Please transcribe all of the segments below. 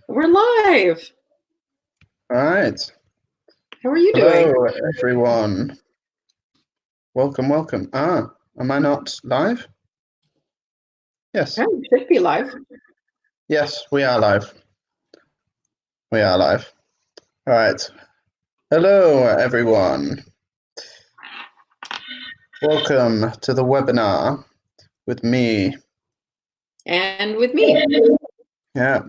We're live. All right. How are you Hello, doing? everyone. Welcome. Am I not live? Yes. Yeah, you should be live. Yes, we are live. We are live. All right. Hello, everyone. Welcome to the webinar with me. And with me. Yeah.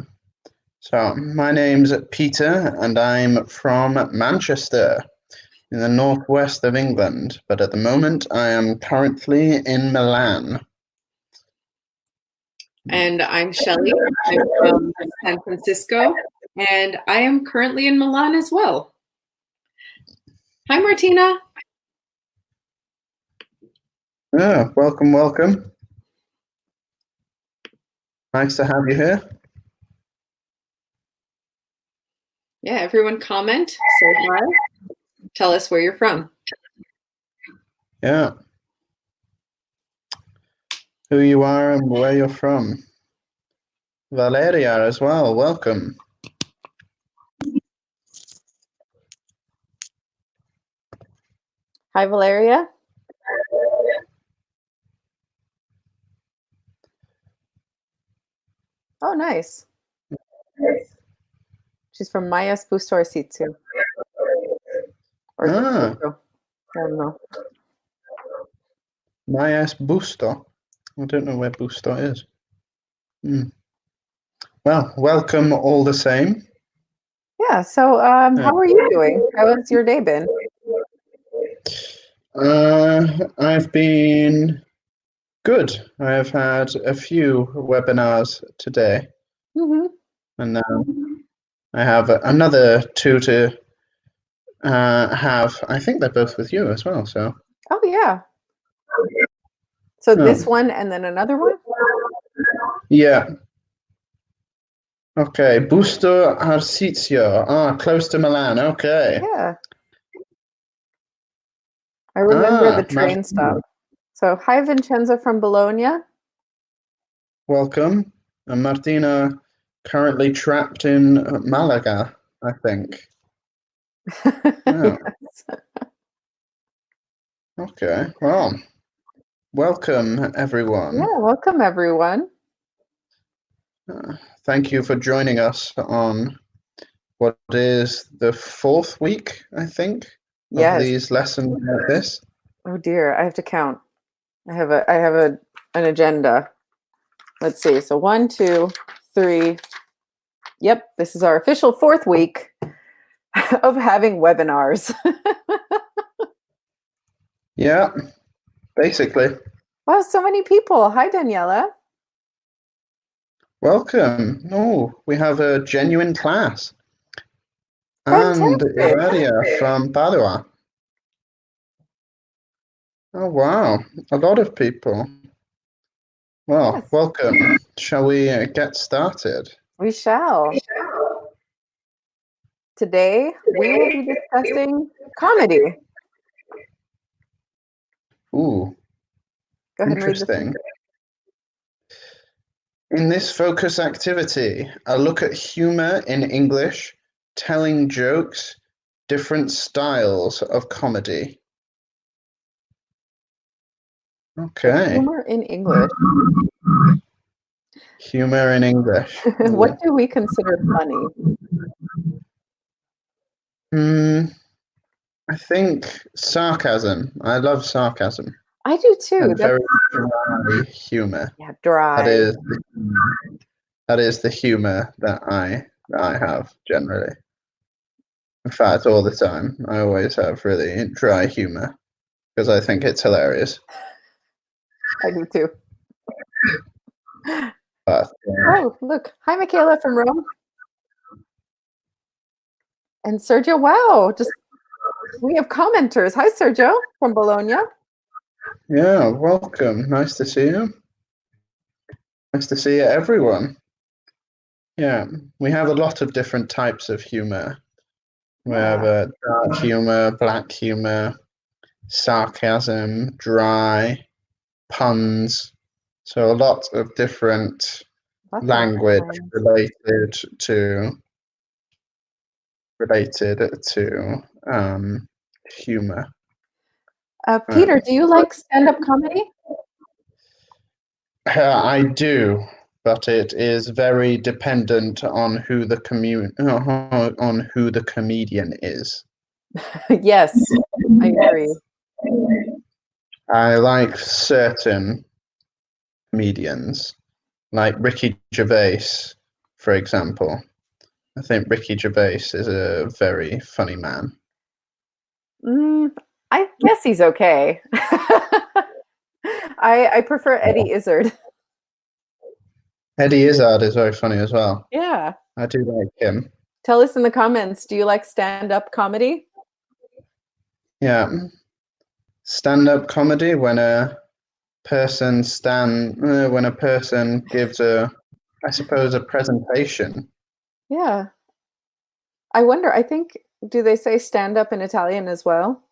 So my name's Peter, and I'm from Manchester in the northwest of England. But at the moment, I am currently in Milan. And I'm Shelly. I'm from San Francisco, and I am currently in Milan as well. Hi, Martina. Yeah, welcome. Nice to have you here. Yeah, everyone comment, say hi, tell us where you're from. Yeah. Who you are and where you're from. Valeria as well, welcome. Hi, Valeria. Oh, nice. She's from Mayas Bustorsitio. Or I don't know. Mayas Busto. I don't know where Busto is. Well, welcome all the same. Yeah, so how are you doing? How has your day been? I've been good. I have had a few webinars today. Mm-hmm. And now I have another two to have. I think they're both with you as well, so. Oh, yeah. So this one and then another one? Yeah. Okay, Busto Arsizio. Close to Milan. Okay. Yeah. I remember the train stop. So hi, Vincenzo from Bologna. Welcome. And Martina currently trapped in Malaga, I think. Oh. Okay, well, welcome everyone. Yeah, welcome everyone. Thank you for joining us on what is the fourth week, I think, of these lessons like this. Oh dear, I have to count. I have an agenda. Let's see. So 1, 2, 3. Yep, this is our official fourth week of having webinars. Yeah, basically. Wow, so many people. Hi, Daniela. Welcome. Oh, we have a genuine class. Fantastic. And Ilaria from Padua. Oh, wow. A lot of people. Well, Yes. welcome. Shall we get started? We shall. Today, we will be discussing comedy. Ooh, go ahead and read interesting. In this focus activity, a look at humor in English, telling jokes, different styles of comedy. Okay. Humor in English. Humor in English. What do we consider funny? I think sarcasm. I love sarcasm. I do too. And very dry humor. Yeah, dry. That is the humor that I have generally. In fact, all the time. I always have really dry humor because I think it's hilarious. I do too. But, oh, look. Hi, Michaela from Rome. And Sergio, wow. We have commenters. Hi, Sergio from Bologna. Yeah, welcome. Nice to see you. Nice to see everyone. Yeah, we have a lot of different types of humor. We have dark humor, black humor, sarcasm, dry, puns. So a lot of different Lots of language lines. related to humor. Peter, do you like stand-up comedy? I do, but it is very dependent on who the comedian is. Yes, I agree. I like certain comedians, like Ricky Gervais, for example. I think Ricky Gervais is a very funny man. I guess he's okay. I prefer Eddie Izzard. Eddie Izzard is very funny as well. Yeah. I do like him. Tell us in the comments, do you like stand-up comedy? Yeah. Stand-up comedy when a person gives I suppose a presentation. Yeah. I wonder, I think, do they say stand-up in Italian as well?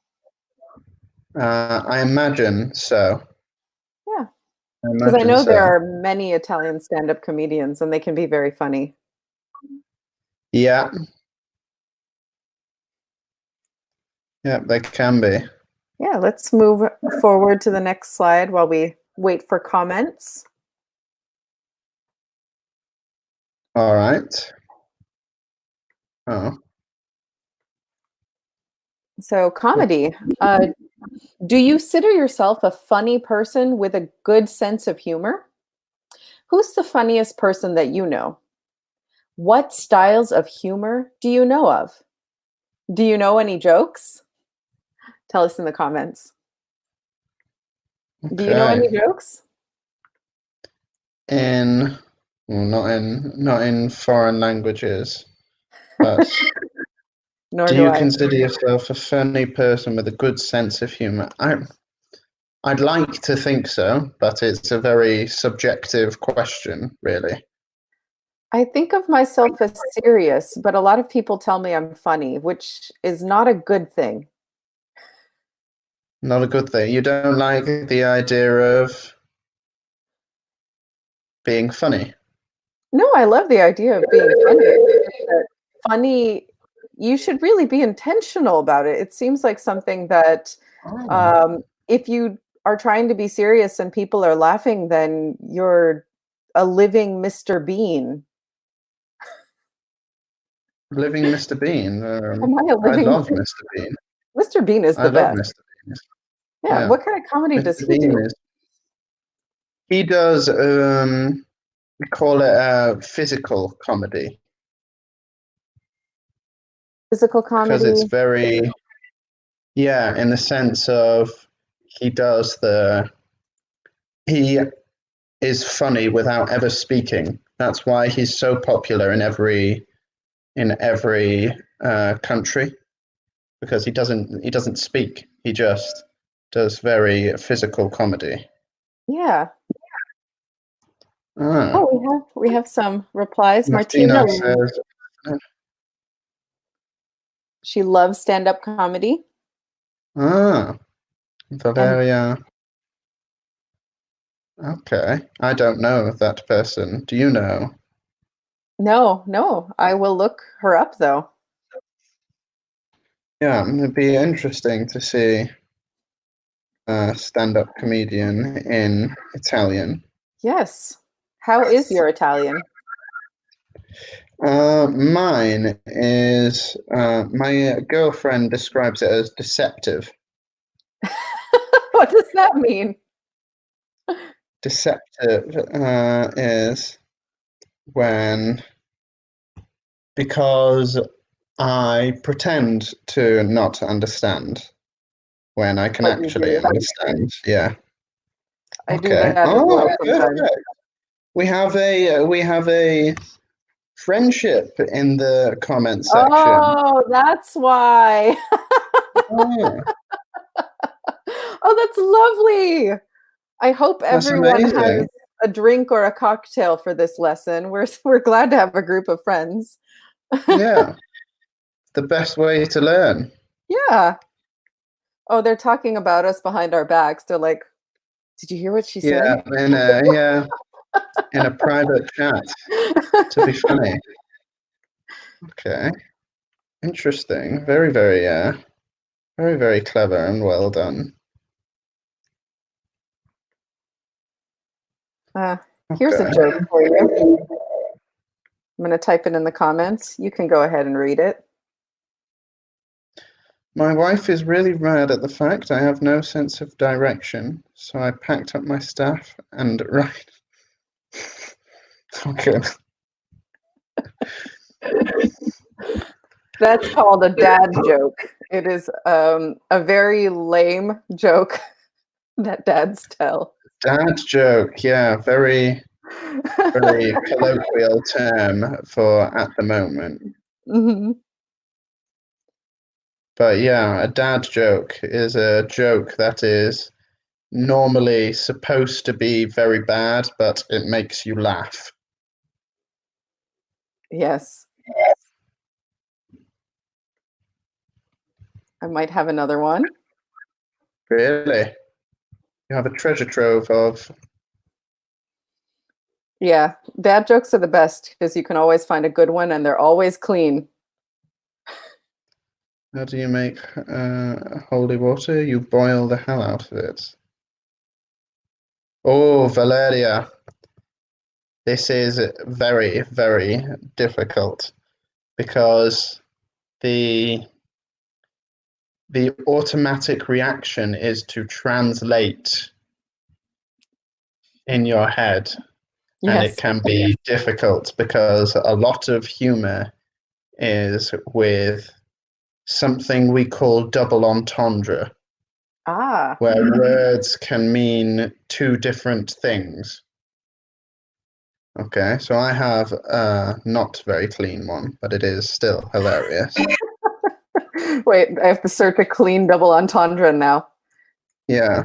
I imagine so. Yeah. I Because I imagine know there so. are many Italian stand-up comedians and they can be very funny. Yeah. Yeah, they can be. Yeah, let's move forward to the next slide while we wait for comments. All right. Oh. So comedy. Do you consider yourself a funny person with a good sense of humor? Who's the funniest person that you know? What styles of humor do you know of? Do you know any jokes? Tell us in the comments. Do you know any Okay. jokes? Not in foreign languages, but Nor do do you I. consider yourself a funny person with a good sense of humor? I'd like to think so, but it's a very subjective question, really. I think of myself as serious, but a lot of people tell me I'm funny, which is not a good thing. Not a good thing. You don't like the idea of being funny. No, I love the idea of being funny. It's just that funny, you should really be intentional about it. It seems like something that Oh, if you are trying to be serious and people are laughing, then you're a living Mr. Bean. living Mr. Bean. Am I a I living love Mr. Bean. Mr. Bean is I the love best. Mr. Bean. Yeah, Yeah, what kind of comedy does Mr. he Bean do? is. He does. We call it physical comedy Physical because it's comedy? very, yeah, in the sense of he does the he is funny without ever speaking. That's why he's so popular in every country, because he doesn't speak. He just does very physical comedy. Yeah. Ah, Oh, we have some replies. Martina, Martina says, she loves stand-up comedy. ah, And Valeria. Okay, I don't know that person. Do you know? no, I will look her up though. Yeah, it'd be interesting to see a stand-up comedian in Italian. Yes. How is your Italian? Mine is my girlfriend describes it as deceptive. What does that mean? Deceptive is when because I pretend to not understand when I can What you actually do. understand. Yeah. I do Okay. that as Oh, well sometimes. perfect. We have a friendship in the comment section. Oh, that's why. Oh, Oh, that's lovely. I hope that's everyone has amazing. a drink or a cocktail for this lesson. We're glad to have a group of friends. Yeah, the best way to learn. Yeah. Oh, they're talking about us behind our backs. They're like, "Did you hear what she said?" Yeah, and yeah. in a private chat to be funny. Okay. Interesting. Very, very, very, very clever and well done. Here's a Okay. joke for you. I'm going to type it in the comments. You can go ahead and read it. My wife is really mad at the fact I have no sense of direction, so I packed up my stuff and right. Okay. That's called a dad joke. It is a very lame joke that dads tell. Dad joke, yeah, very, very colloquial term for at the moment. Mhm. But yeah, a dad joke is a joke that is normally supposed to be very bad, but it makes you laugh. Yes. I might have another one. Really? You have a treasure trove of. Yeah, dad jokes are the best because you can always find a good one and they're always clean. How do you make holy water? You boil the hell out of it. Oh, Valeria. This is very, very difficult because the automatic reaction is to translate in your head, and it Yes. can be difficult because a lot of humor is with something we call double entendre, Ah, where words can mean two different things. Okay, so I have a not very clean one, but it is still hilarious. wait, I have to search a clean double entendre now. Yeah.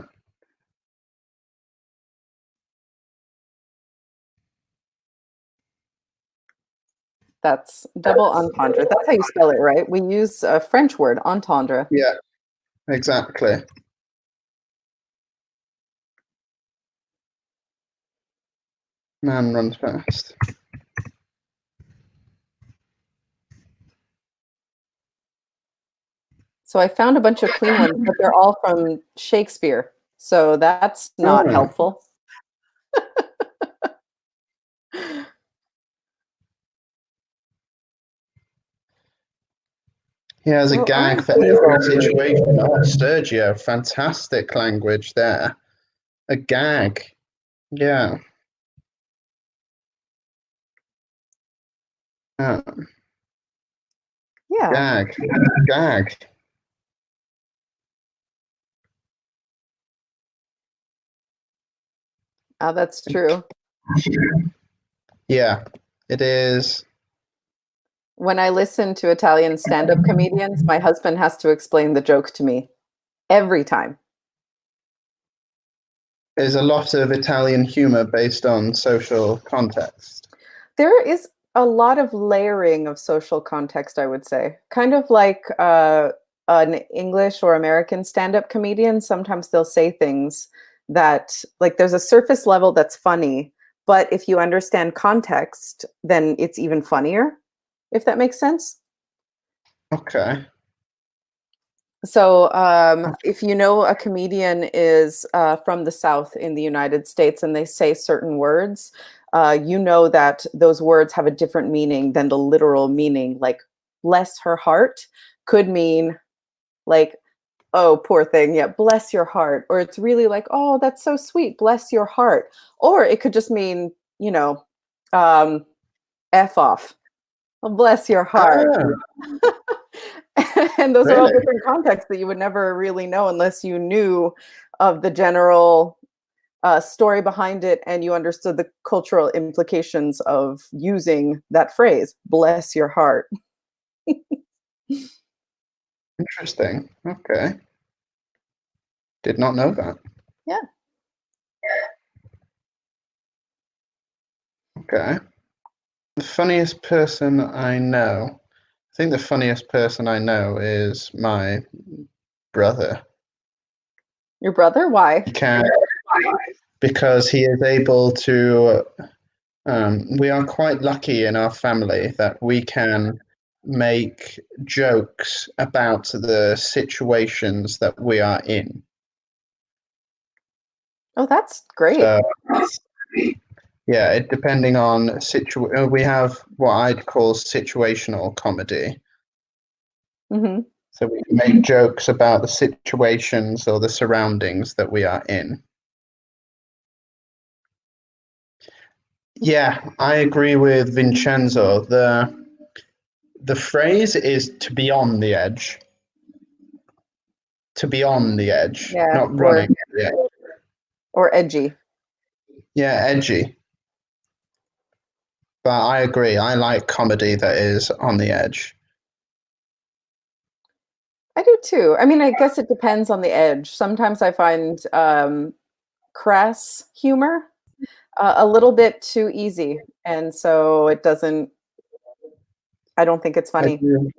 That's double entendre. That's how you spell it, right? We use a French word, entendre. Yeah, exactly. Man runs fast. So I found a bunch of clean ones, but they're all from Shakespeare. So that's not Oh, helpful. he has a Well, gag for every situation. Oh, Sergio, fantastic language there. A gag. Yeah. Oh, yeah, gag. Gag. that's true. Yeah, it is. When I listen to Italian stand-up comedians, my husband has to explain the joke to me every time. There's a lot of Italian humor based on social context. There is a lot of layering of social context, I would say. Kind of like an English or American stand-up comedian, sometimes they'll say things that, like, there's a surface level that's funny, but if you understand context, then it's even funnier, if that makes sense. Okay. So, if you know a comedian is from the South in the United States and they say certain words, you know that those words have a different meaning than the literal meaning. Like, bless her heart could mean, like, oh, poor thing. Yeah, bless your heart. Or it's really like, oh, that's so sweet. Bless your heart. Or it could just mean, um, F off. Well, bless your heart. Ah, And those are all really? different contexts that you would never really know unless you knew of the general story behind it and you understood the cultural implications of using that phrase, bless your heart. Interesting. Okay. Did not know that. Yeah. Okay. The funniest person I know. I think the funniest person I know is my brother. Your brother? Why? He can. because he is able to. We are quite lucky in our family that we can make jokes about the situations that we are in. Oh, that's great. So, yeah, depending on we have what I'd call situational comedy. Hmm. So we can make jokes about the situations or the surroundings that we are in. Yeah, I agree with Vincenzo. The phrase is to be on the edge. To be on the edge, Yeah, not running. Yeah, or edgy. yeah, edgy. But I agree. I like comedy that is on the edge. I do too. I mean, I guess it depends on the edge. Sometimes I find crass humor a little bit too easy, and so it doesn't. I don't think it's I funny. do.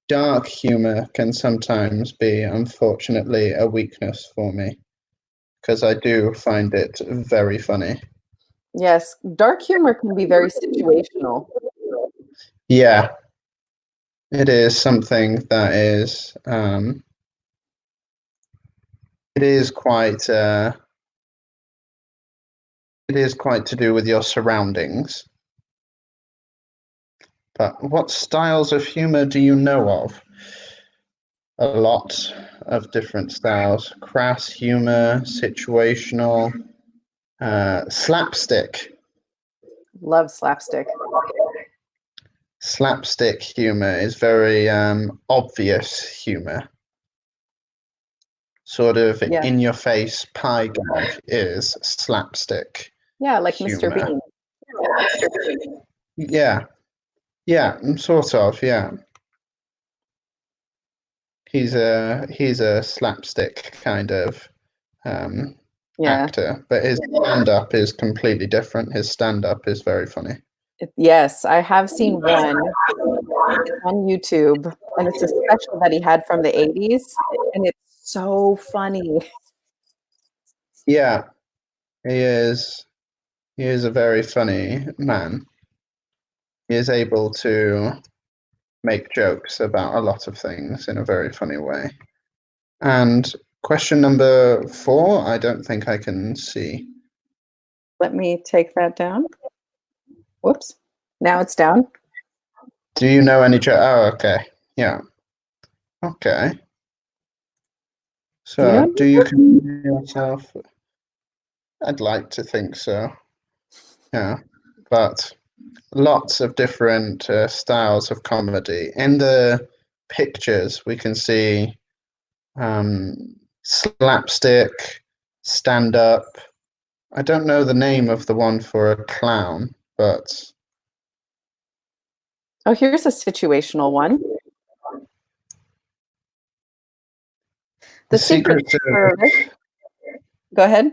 Dark humor can sometimes be, unfortunately, a weakness for me because I do find it very funny. Yes, dark humor can be very situational. Yeah, it is something that is. It is quite. It is quite to do with your surroundings. But what styles of humor do you know of? A lot of different styles: crass humor, situational, slapstick. Love slapstick. Slapstick humor is very obvious humor. Sort of Yeah, in your face pie gag is slapstick yeah, like Mr. humor. Bean. Yeah, yeah, sort of, yeah. He's a slapstick kind of um, Yeah, actor, but his stand-up is completely different. His stand-up is very funny. yes, I have seen one. It's on YouTube, and it's a special that he had from the 80s, and it's so funny. Yeah, he is. He is a very funny man. He is able to make jokes about a lot of things in a very funny way. And question number 4, I don't think I can see. Let me take that down. Whoops. Now it's down. Do you know any joke? Oh, okay. Yeah. Okay. Do you know So, do any you of this? consider yourself? I'd like to think so. Yeah. But lots of different styles of comedy. In the pictures, we can see slapstick, stand up. I don't know the name of the one for a clown, but Oh, here's a situational one. the The Secret Secret Service Service. Go ahead.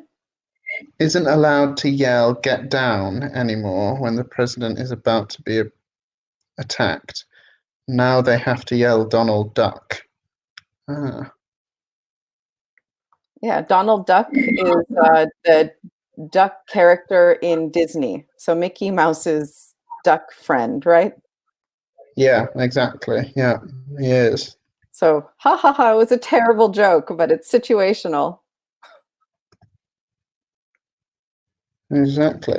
isn't allowed to yell "get down" anymore when the president is about to be attacked. Now they have to yell "Donald Duck." Ah, Yeah, Donald Duck is the duck character in Disney. So Mickey Mouse's duck friend, right? yeah, exactly. Yeah, he is. So, ha ha ha, it was a terrible joke, but it's situational. Exactly.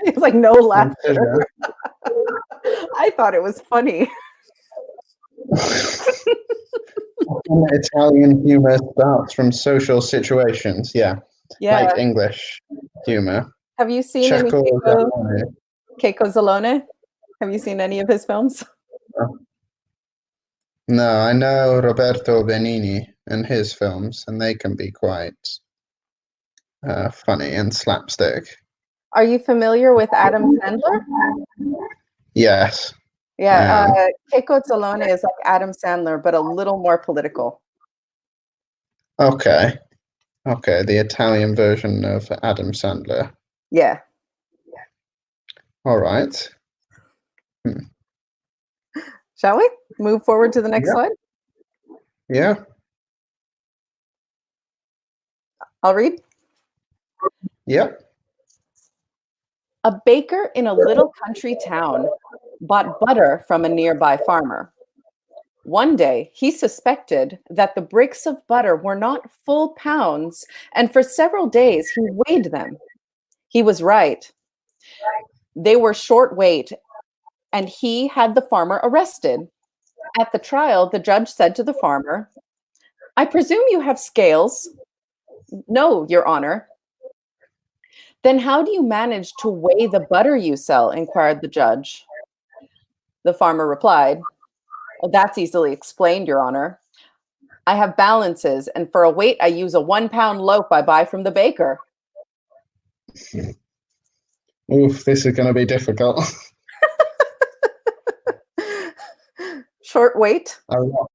It's like no laughter. Consider. I thought it was funny. Italian humor starts from social situations. Yeah, Yeah. like English humor. Have you seen any Checo Keiko Zalone? Have you seen any of his films? No, I know Roberto Benigni and his films, and they can be quite funny and slapstick. Are you familiar with Adam Sandler? Yes, I Yeah, am. Keiko Zalone is like Adam Sandler, but a little more political. Okay, okay, the Italian version of Adam Sandler. Yeah. All right. Hmm. Shall we move forward to the next Yeah, slide? yeah. I'll read. Yep. A baker in a little country town bought butter from a nearby farmer. One day, he suspected that the bricks of butter were not full pounds, and for several days he weighed them. He was right. They were short weight, and he had the farmer arrested. At the trial, the judge said to the farmer, "I presume you have scales?" "No, Your Honor." "Then how do you manage to weigh the butter you sell?" inquired the judge. The farmer replied, "Oh, that's easily explained, Your Honor. I have balances, and for a weight, I use a 1 pound loaf I buy from the baker." Oof, this is going to be difficult. Short weight. A lot.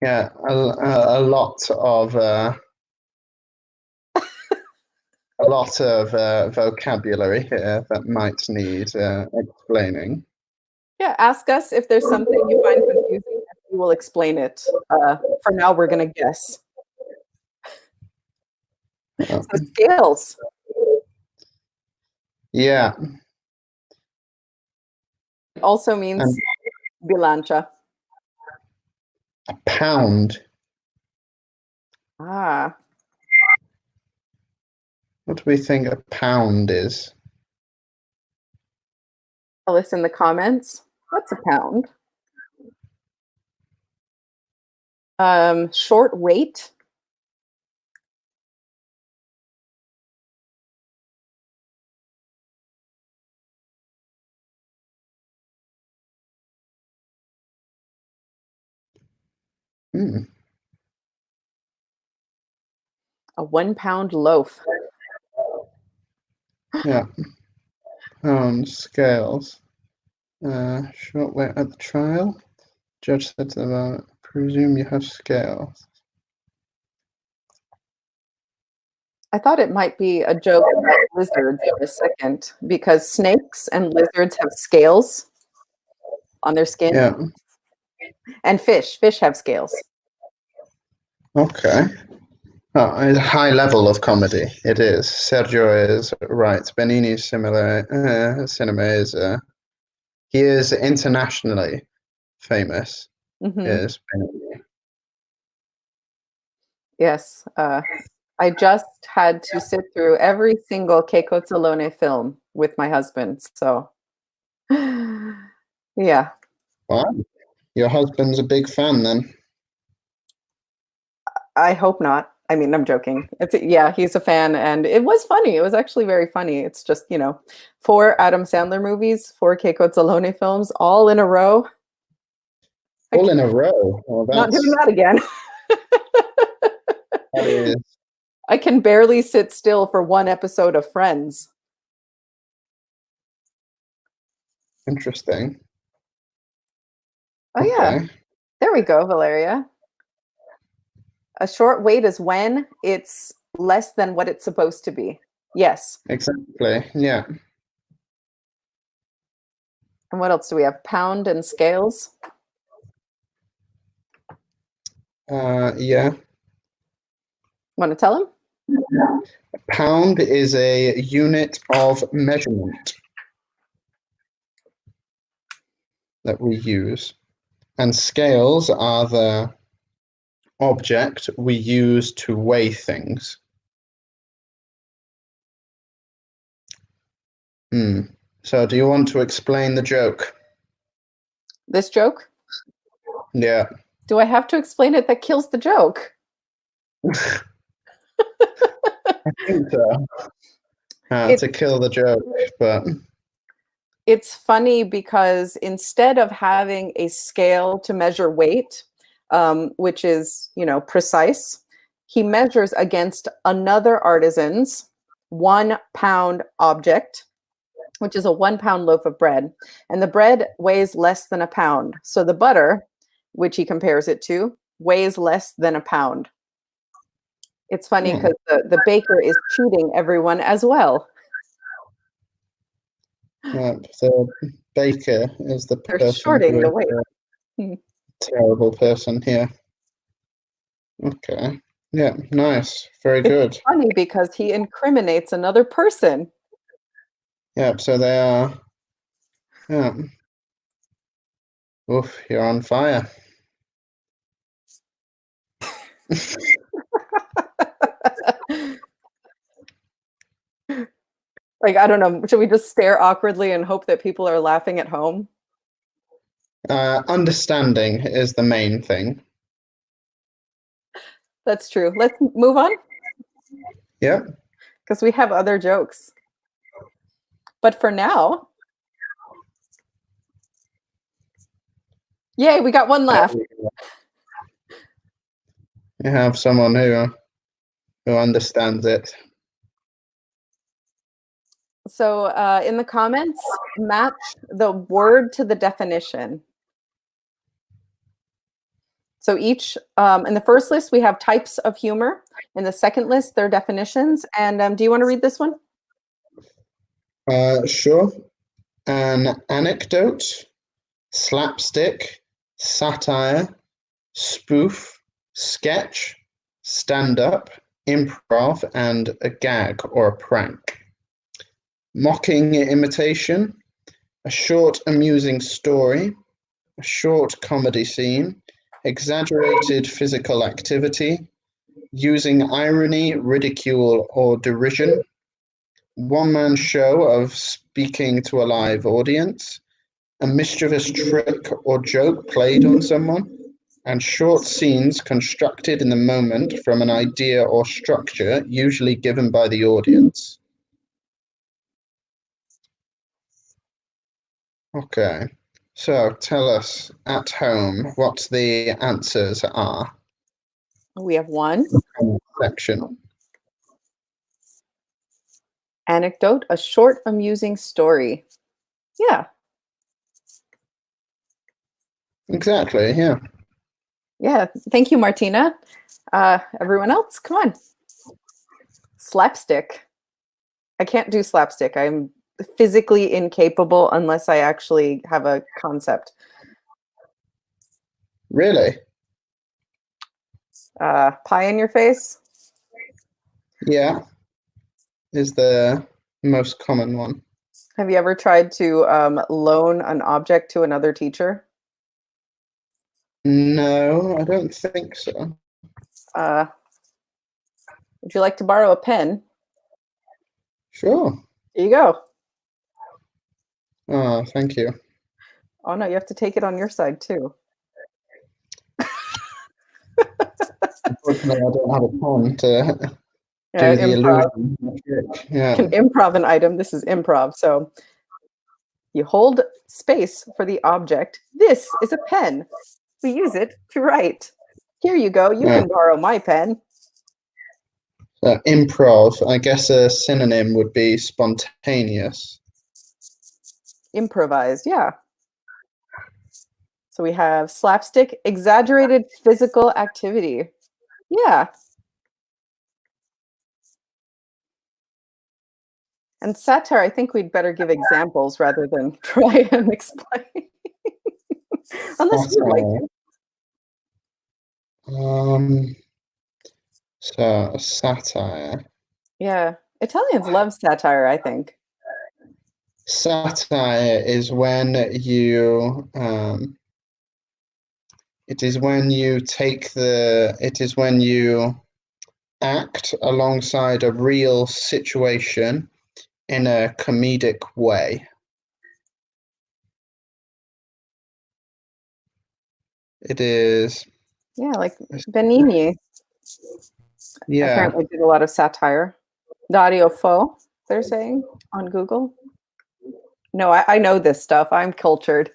Yeah, a lot of vocabulary here that might need explaining. Yeah, ask us if there's something you find confusing, and we will explain it. For now, we're going to guess. Uh, So scales. yeah, It also means and bilancha. a pound. Ah, What do we think a pound is? tell us in the comments. What's a pound? Short weight. Hmm. A 1 pound loaf. Yeah, pound scales. Short weight at the trial. Judge said to them, "Presume you have scales." I thought it might be a joke about lizards for a second, because snakes and lizards have scales on their skin, Yeah. and fish have scales. Okay. Oh, a high level of comedy. It is. Sergio is right. Benini's cinema is. He is internationally famous. Hmm. Is Benini. Yes. I just had to sit through every single Keiko Tzalone film with my husband. So, yeah, Wow. Your husband's a big fan then. I hope not. I mean, I'm joking. Yeah, he's a fan, and it was funny. It was actually very funny. It's just, 4 Adam Sandler movies, 4 Keiko Tzalone films, all in a row. All in a row. Well, Not doing that again. that is I can barely sit still for one episode of Friends. interesting. Oh, yeah. Okay. There we go, Valeria. A short wait is when it's less than what it's supposed to be. Yes. Exactly. Yeah. And what else do we have? Pound and scales. Yeah. Want to tell him? Pound is a unit of measurement that we use, and scales are the object we use to weigh things. So, do you want to explain the joke? This joke? Yeah. Do I have to explain it? That kills the joke. I think so. To kill the joke, but it's funny because instead of having a scale to measure weight, which is, precise, he measures against another artisan's 1 pound object, which is a 1 pound loaf of bread. And the bread weighs less than a pound. So the butter, which he compares it to, weighs less than a pound. It's funny because the baker is cheating everyone as well. the baker is the They're person shorting who the is weight. the terrible person here. Okay. Yeah, nice. Very It's good. funny because he incriminates another person. Yeah, so they are. Yeah. Oof, you're on fire. Like, I don't know, should we just stare awkwardly and hope that people are laughing at home? Understanding is the main thing. That's true. Let's move on Yep. because we have other jokes. But for now, yay, we got one laugh. You have someone who understands it. So in the comments, match the word to the definition. So each, in the first list, we have types of humor. In the second list, their definitions. And do you want to read this one? Sure. An anecdote, slapstick, satire, spoof, sketch, stand-up, improv, and a gag or a prank. Mocking imitation, a short amusing story, a short comedy scene, exaggerated physical activity, using irony, ridicule, or derision, one-man show of speaking to a live audience, a mischievous trick or joke played on someone, and short scenes constructed in the moment from an idea or structure usually given by the audience. Okay, so tell us at home what the answers are. We have one. Section. Anecdote, a short amusing story. Yeah. Exactly, yeah. Yeah. Thank you, Martina. Everyone else, come on. Slapstick. I can't do slapstick. I'm physically incapable unless I actually have a concept. Really? Pie in your face. Yeah, is the most common one. Have you ever tried to loan an object to another teacher? No, I don't think so. Would you like to borrow a pen? Sure. Here you go. Oh, thank you. Oh no, you have to take it on your side too. Unfortunately, I don't have a pen to Yeah, do the improv. illusion. You can Yeah. improv an item. This is improv. So you hold space for the object. This is a pen. We use it to write. Here you go. You Yeah. can borrow my pen. Improv, I guess a synonym would be spontaneous. Improvised. Yeah. So we have slapstick, exaggerated physical activity. Yeah. And satire, I think we'd better give examples rather than try and explain. Unless you'd like Satire. to. So satire. Yeah. Italians love satire, I think. Satire is when you it is when you act alongside a real situation in a comedic way. It is, Yeah, like Benigni yeah. apparently did a lot of satire. Dario Fo, they're saying on Google. No, I know this stuff. I'm cultured.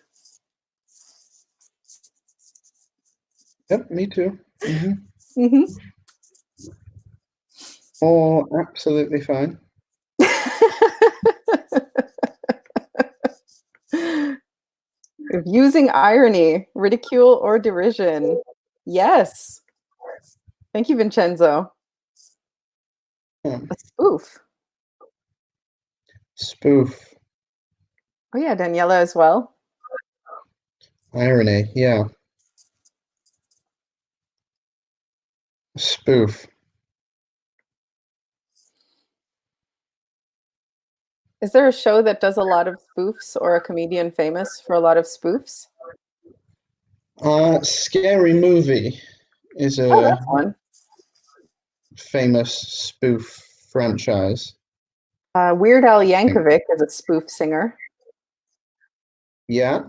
Yep, me too. Hmm. Hmm. Oh, absolutely fine. Using irony, ridicule, or derision. Yes. Thank you, Vincenzo. Yeah. A spoof. Spoof, Oh, yeah, Daniela as well. irony, yeah. Spoof. Is there a show that does a lot of spoofs or a comedian famous for a lot of spoofs? Scary Movie is Oh, a that's one. famous spoof franchise. Weird Al I think. Yankovic is a spoof singer. Yeah.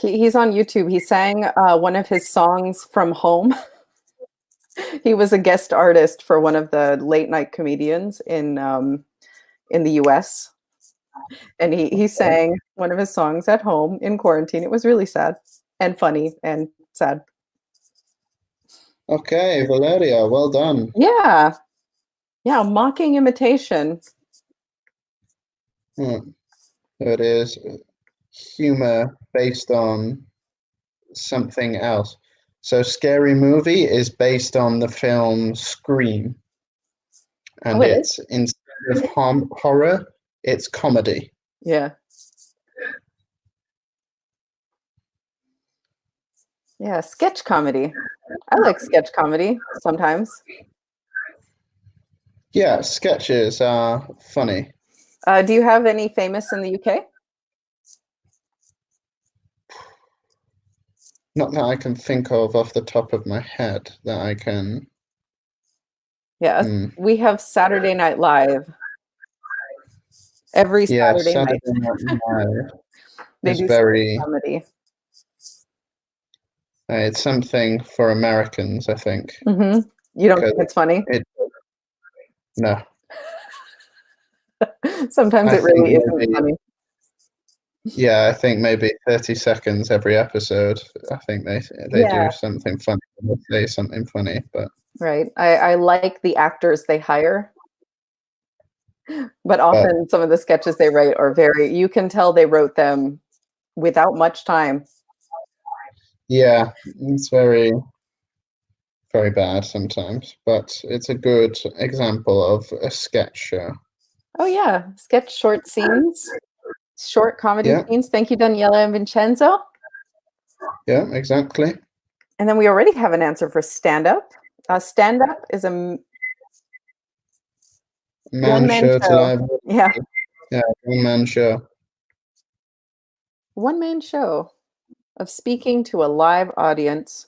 He's on YouTube. He sang one of his songs from home. He was a guest artist for one of the late night comedians in the US. And he sang one of his songs at home in quarantine. It was really sad and funny and sad. Okay, Valeria, well done. Yeah. Yeah, mocking imitation. Hmm. So it is humor based on something else. So Scary Movie is based on the film Scream, Oh, and it is? it's instead of horror, it's comedy. Yeah. Yeah, sketch comedy. I like sketch comedy sometimes. Yeah, sketches are funny. Do you have any famous in the UK? Not that I can think of off the top of my head that I can. Yeah, Hmm. we have Saturday Night Live every Yeah, Saturday Saturday night. Night Live They is do sketch very. comedy. It's something for Americans, I think, Hmm. You don't because think it's funny? it. No, Sometimes I it think really isn't maybe. funny, Yeah, I think maybe 30 seconds every episode. I think they yeah, do something funny. They say something funny, but right. I like the actors they hire, but but often some of the sketches they write are very, you can tell they wrote them without much time. yeah, it's very bad sometimes. But it's a good example of a sketch show. Oh yeah, sketch short scenes, short comedy Yeah, scenes. Thank you, Daniela and Vincenzo. yeah, exactly. And then we already have an answer for stand up. Stand up is a one Man man show to show. live. Yeah, Yeah, one man show. one man show of speaking to a live audience.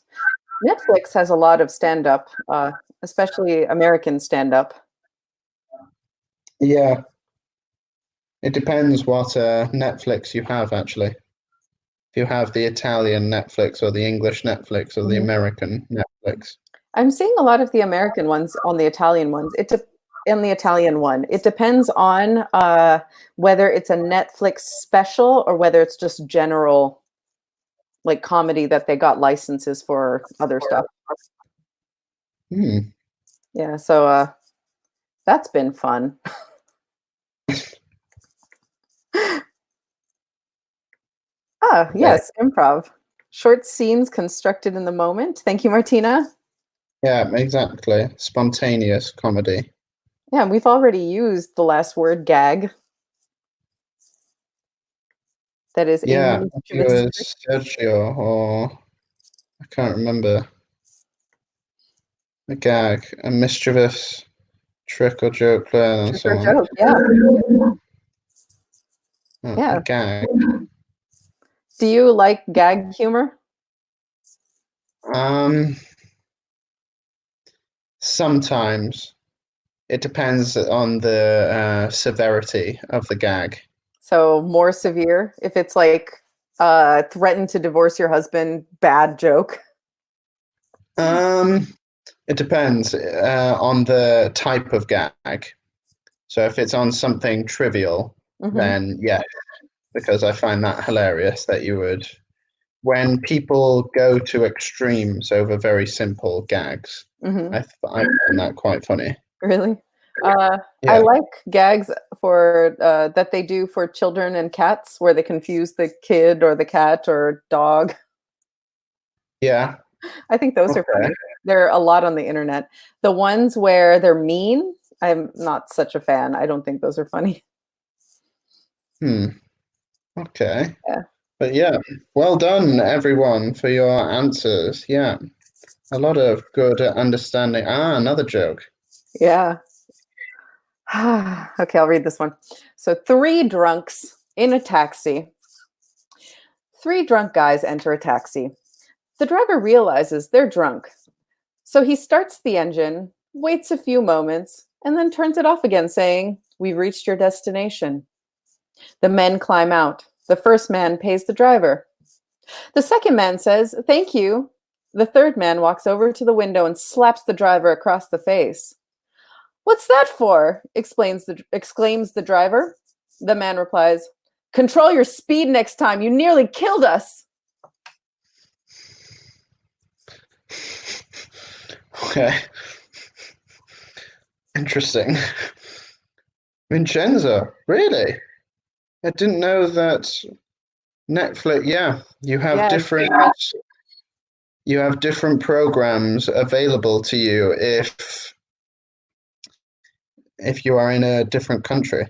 Netflix has a lot of stand up, especially American stand up. Yeah, it depends what Netflix you have actually. If you have the Italian Netflix or the English Netflix or the Mhm. American Netflix. I'm seeing a lot of the American ones on the Italian ones. In the Italian one, it depends on whether it's a Netflix special or whether it's just general like comedy that they got licenses for other stuff. Hmm. Yeah, so that's been fun. Ah, Okay. yes, improv. Short scenes constructed in the moment. Thank you, Martina. Yeah, exactly. Spontaneous comedy. Yeah, we've already used the last word gag. That is a Yeah, I think it mischievous trick. was Sergio or I can't remember. A gag, a mischievous trick or joke learned and Trick so or on. joke. Yeah. A Yeah. gag. Do you like gag humor? Um, Sometimes it depends on the severity of the gag. So more severe if it's like threaten to divorce your husband, bad joke. Um, it depends on the type of gag. So if it's on something trivial, Hmm. then yes, because I find that hilarious that you would when people go to extremes over very simple gags. Hmm. I find that quite funny. Really? Uh, I Yeah, like gags for that they do for children and cats where they confuse the kid or the cat or dog. yeah, I think those are okay. funny. There are a lot on the internet. The ones where they're mean, I'm not such a fan. I don't think those are funny. Hmm, okay. Yeah. But yeah, well done everyone for your answers. Yeah, a lot of good understanding. Another joke. Yeah. Okay, I'll read this one. So, three drunks in a taxi. Three drunk guys enter a taxi. The driver realizes they're drunk. So he starts the engine, waits a few moments, and then turns it off again, saying, "We've reached your destination." The men climb out. The first man pays the driver. The second man says, "Thank you." The third man walks over to the window and slaps the driver across the face. "What's that for?" exclaims the driver. The man replies, "Control your speed next time. You nearly killed us." Okay. Interesting. Vincenzo, really? I didn't know that Netflix, yeah, Yeah, you have different programs available to you if you are in a different country.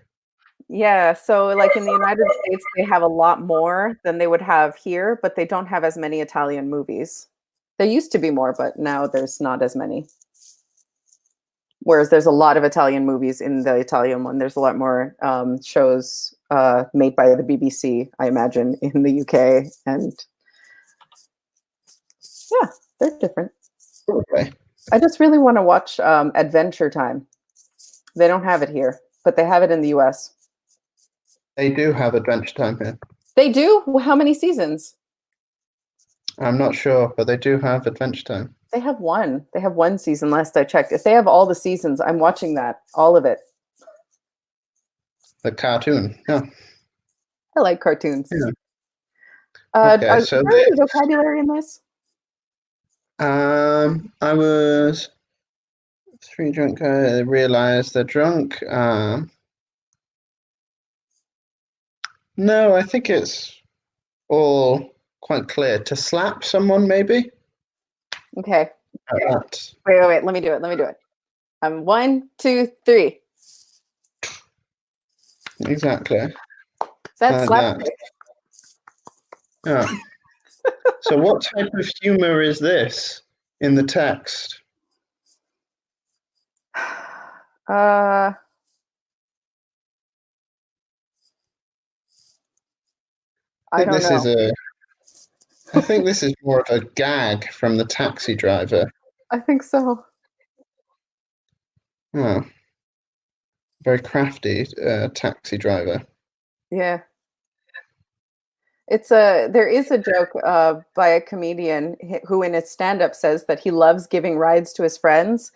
yeah. So, like in the United States, they have a lot more than they would have here, but they don't have as many Italian movies. There used to be more, but now there's not as many. Whereas there's a lot of Italian movies in the Italian one. There's a lot more shows made by the BBC, I imagine, in the UK. And yeah, they're different. Okay. I just really want to watch Adventure Time. They don't have it here, but they have it in the US. They do have Adventure Time here. They do? How many seasons? I'm not sure, but they do have Adventure Time. They have one. They have one season last I checked. If they have all the seasons, I'm watching that, all of it. The cartoon, yeah. I like cartoons. Yeah. Okay, Okay, is so there any vocabulary in this? I was three drunk guys realize they're drunk. No, I think it's all quite clear. To slap someone, maybe? Okay. That. Wait. Let me do it. 1, 2, 3. Exactly. That's Like that. slapstick. Yeah. So what type of humor is this in the text? Uh, I don't know. I think this is more of a gag from the taxi driver. I think so. Oh, very crafty taxi driver. Yeah. There is a joke by a comedian who in his stand-up says that he loves giving rides to his friends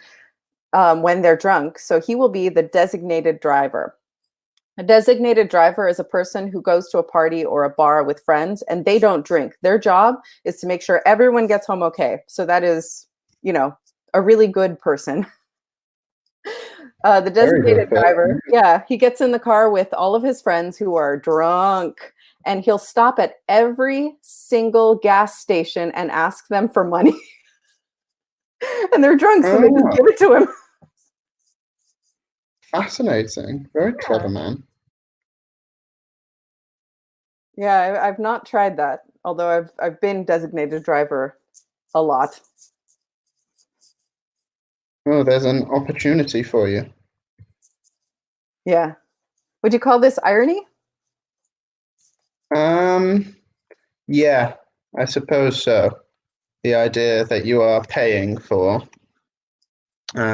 when they're drunk. So he will be the designated driver. A designated driver is a person who goes to a party or a bar with friends and they don't drink. Their job is to make sure everyone gets home okay. So that is, a really good person. The Very designated good driver, person. yeah, he gets in the car with all of his friends who are drunk, and he'll stop at every single gas station and ask them for money. And they're drunk, so they just Oh, give it to him. fascinating. Very clever man. Yeah, I've not tried that, although I've been designated driver a lot. Oh, there's an opportunity for you. Yeah. Would you call this irony? Yeah, I suppose so. The idea that you are paying for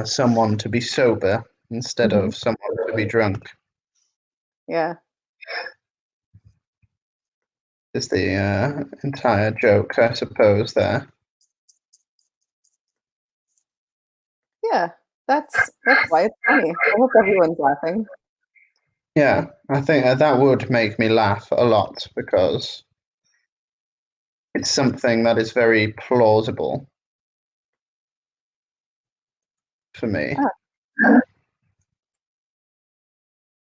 someone to be sober instead Mhm. of someone to be drunk Yeah. is the entire joke, I suppose, there. Yeah. That's why it's funny. I hope everyone's laughing. Yeah, I think that would make me laugh a lot because it's something that is very plausible for me. Ah,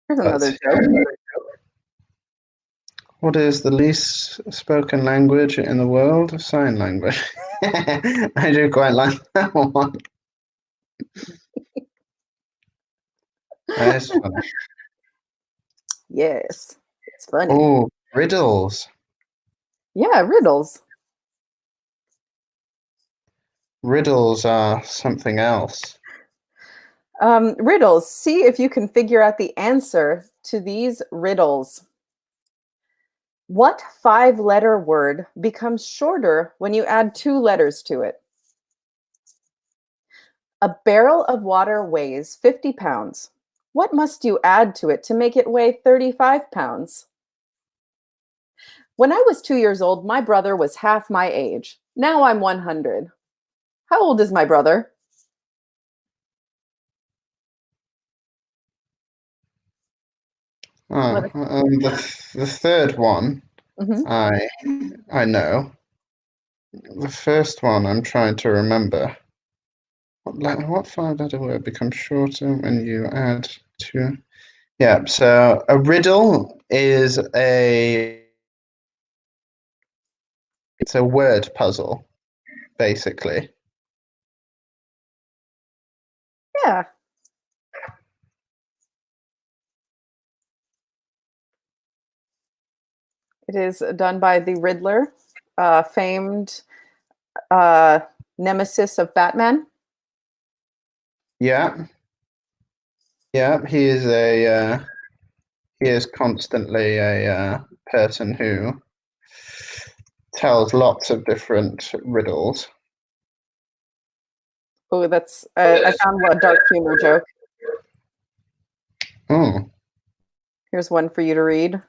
here's another But joke. what is the least spoken language in the world? Sign language. I do quite like that one. That is funny. Yes. It's funny. Oh, riddles. Yeah, riddles. Riddles are something else. Riddles. See if you can figure out the answer to these riddles. What 5-letter word becomes shorter when you add 2 letters to it? A barrel of water weighs 50 pounds. What must you add to it to make it weigh 35 pounds? When I was 2 years old, my brother was half my age. Now I'm 100. How old is my brother? Let us- The third one, Mhm. I know. The first one, I'm trying to remember. What 5-letter word becomes shorter when you add two? Yeah, so a riddle is it's a word puzzle, basically. Yeah. It is done by the Riddler, famed uh, nemesis of Batman. Yeah, yeah, he is constantly a person who tells lots of different riddles. Oh, that's I found a dark humor joke. Oh, Here's one for you to read.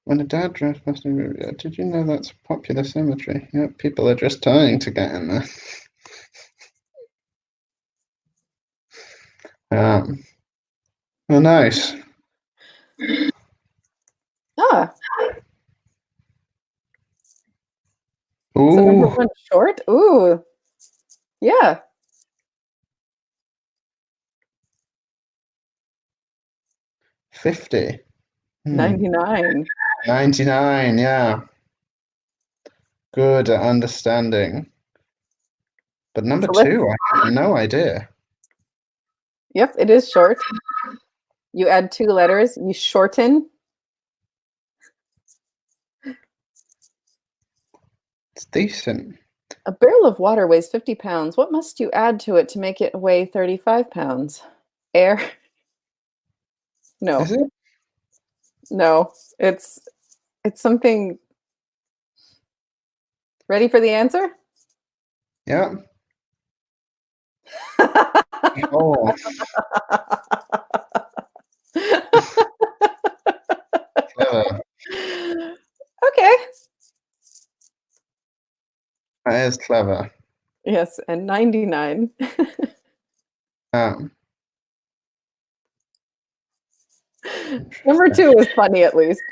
when a dad drives past a river, did you know that's a popular cemetery? Yeah, people are just dying to get in there. Oh, nice. Ah, so number Ooh, one short. Ooh, yeah, 50. 99. 99, yeah. Good at understanding. But number So let's. two, I have no idea. Yep, it is short. You add 2 letters. You shorten. It's decent. A barrel of water weighs 50 pounds. What must you add to it to make it weigh 35 pounds? Air. Is No, it? no. It's something. Ready for the answer? Yeah. Oh, clever. Okay. That is clever. Yes, and 99. Um, Number interesting. 2 is funny at least.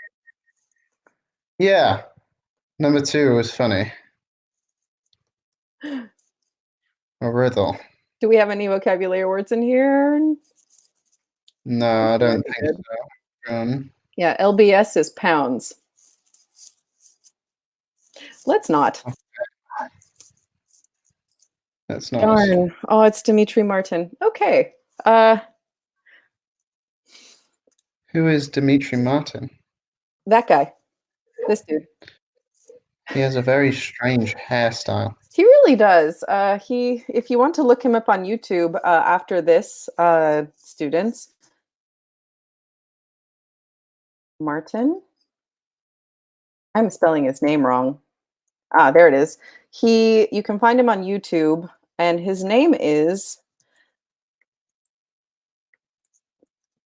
Yeah, number two was funny. A riddle. Do we have any vocabulary words in here? No, I don't think Good. so. Yeah, LBS is pounds. Let's not. That's not. Darn. Oh, it's Dimitri Martin. Okay. Uh, Who is Dimitri Martin? that guy. This dude. He has a very strange hairstyle. He really does. If you want to look him up on YouTube after this, students, Martin. I'm spelling his name wrong. Ah, there it is. You can find him on YouTube, and his name is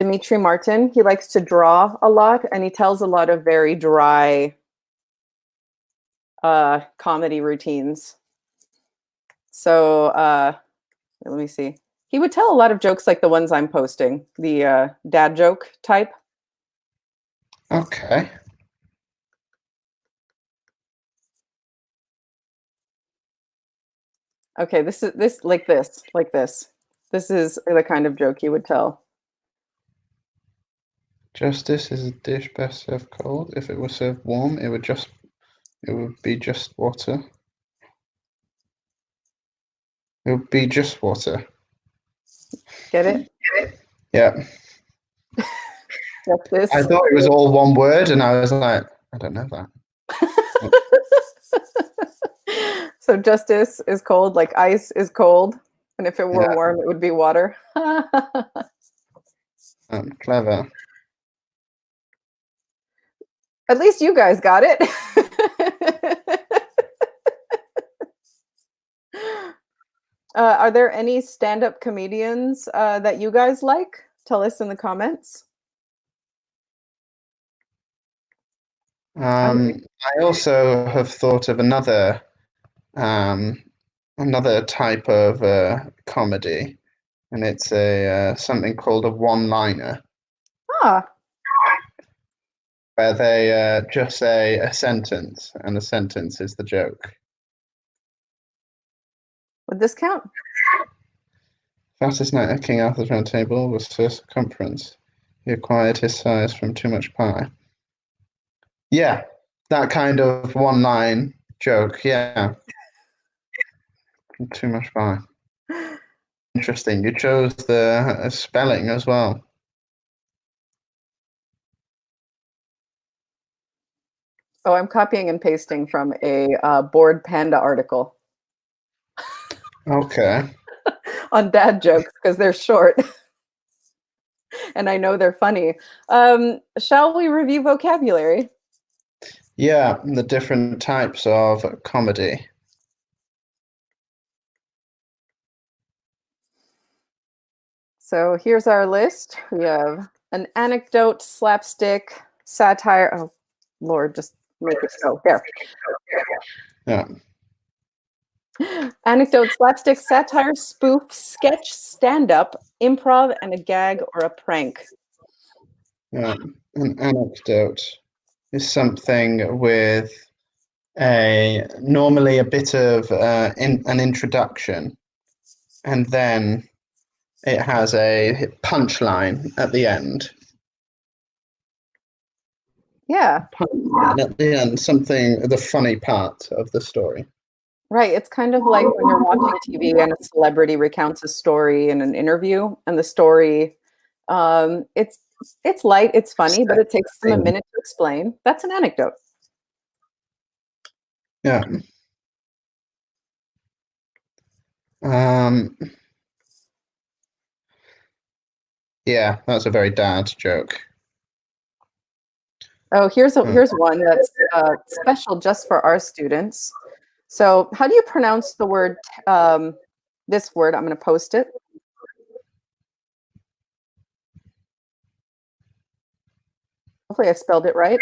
Dimitri Martin. He likes to draw a lot, and he tells a lot of very dry comedy routines. So let me see. He would tell a lot of jokes like the ones I'm posting, the dad joke type. Okay. Okay, this like this, like this. This is the kind of joke he would tell. Justice is a dish best served cold. If it were served warm, it would be just water. It would be just water. Get it? Yeah. Justice. I thought it was all one word, and I was like, I don't know that. So justice is cold, like ice is cold, and if it were Yeah. warm, it would be water. Clever. At least you guys got it. Are there any stand-up comedians that you guys like? Tell us in the comments. I also have thought of another type of comedy, and it's a something called a one-liner, Ah, where they just say a sentence, and the sentence is the joke. would this count? Fastest knight at King Arthur's Round Table was first circumference. He acquired his size from too much pie. Yeah, that kind of one-line joke. Yeah, too much pie. Interesting. You chose the spelling as well. Oh, I'm copying and pasting from a Bored Panda article Okay. on dad jokes because they're short. And I know they're funny. Shall we review vocabulary? Yeah, the different types of comedy. So here's our list. We have an anecdote, slapstick, satire. Oh, Lord, just make it go. There. Yeah. Anecdote, slapstick, satire, spoof, sketch, stand-up, improv, and a gag or a prank. Yeah. An anecdote is something with normally a bit of an introduction, and then it has a punchline at the end. Yeah, Punchline at the end, something the funny part of the story. right. It's kind of like when you're watching TV and a celebrity recounts a story in an interview, and the story, it's light, it's funny, but it takes them a minute to explain. That's an anecdote. Yeah. Yeah, that's a very dad joke. Oh, here's one that's special just for our students. So, how do you pronounce the word? This word. I'm going to post it. Hopefully, I spelled it right.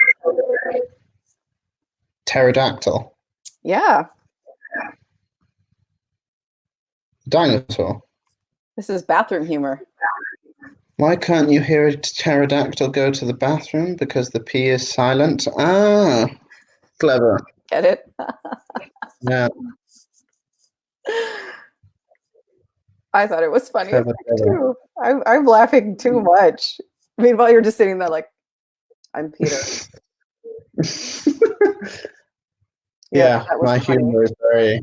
Pterodactyl. Yeah, Dinosaur. this is bathroom humor. Why can't you hear a pterodactyl go to the bathroom? Because the P is silent. Ah, clever. Get it? Yeah, I thought it was funny clever, clever. too. I'm laughing too much. Meanwhile, you're just sitting there like, I'm Peter. Yeah, that was my funny. humor is very,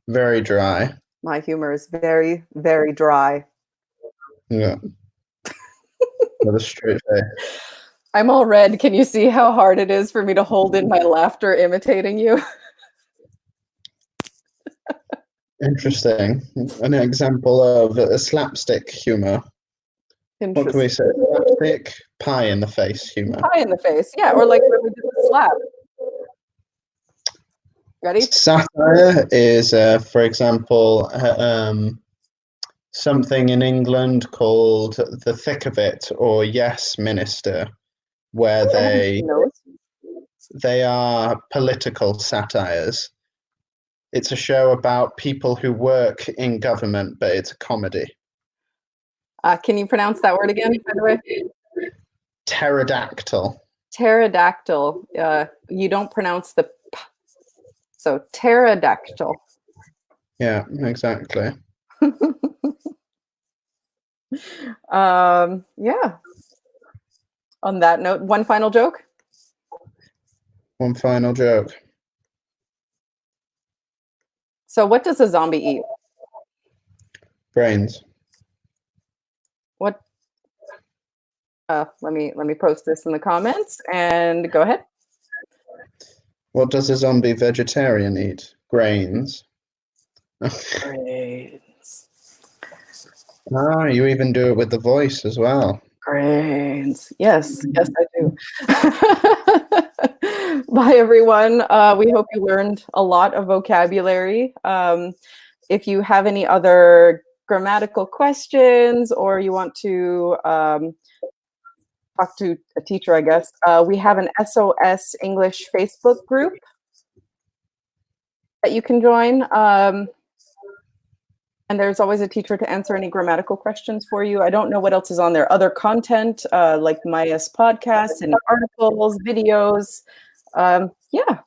very dry. My humor is very, very dry. Yeah, with a straight face. I'm all red. Can you see how hard it is for me to hold in my laughter imitating you? Interesting. An example of a slapstick humor. What can we say? Slapstick, pie in the face humor. Pie in the face. Yeah, or like when we did the slap. Ready? Satire is, for example, something in England called The Thick of It or Yes Minister, where they are political satires. It's a show about people who work in government, but it's a comedy. Can you pronounce that word again, by the way? Pterodactyl. Pterodactyl. You don't pronounce the p. So pterodactyl. Yeah, exactly. Yeah. On that note, one final joke. One final joke. So what does a zombie eat? Brains. What? Let me post this in the comments and go ahead. What does a zombie vegetarian eat? Grains. Grains. Ah, you even do it with the voice as well. Grains. Yes, yes, I do. Bye, everyone. We hope you learned a lot of vocabulary. If you have any other grammatical questions or you want to talk to a teacher, I guess, we have an SOS English Facebook group that you can join. And there's always a teacher to answer any grammatical questions for you. I don't know what else is on there. Other content like Maya's podcasts and articles, videos. Yeah.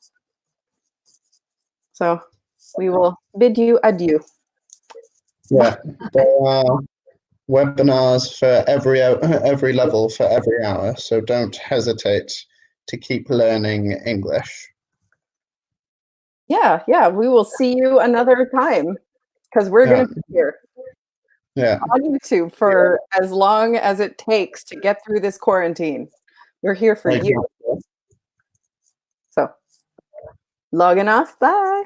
So we will bid you adieu. Yeah, there are webinars for every level for every hour, so don't hesitate to keep learning English. Yeah, yeah. We will see you another time because we're going to be here on YouTube for as long as it takes to get through this quarantine. We're here for you. So, logging off. Bye.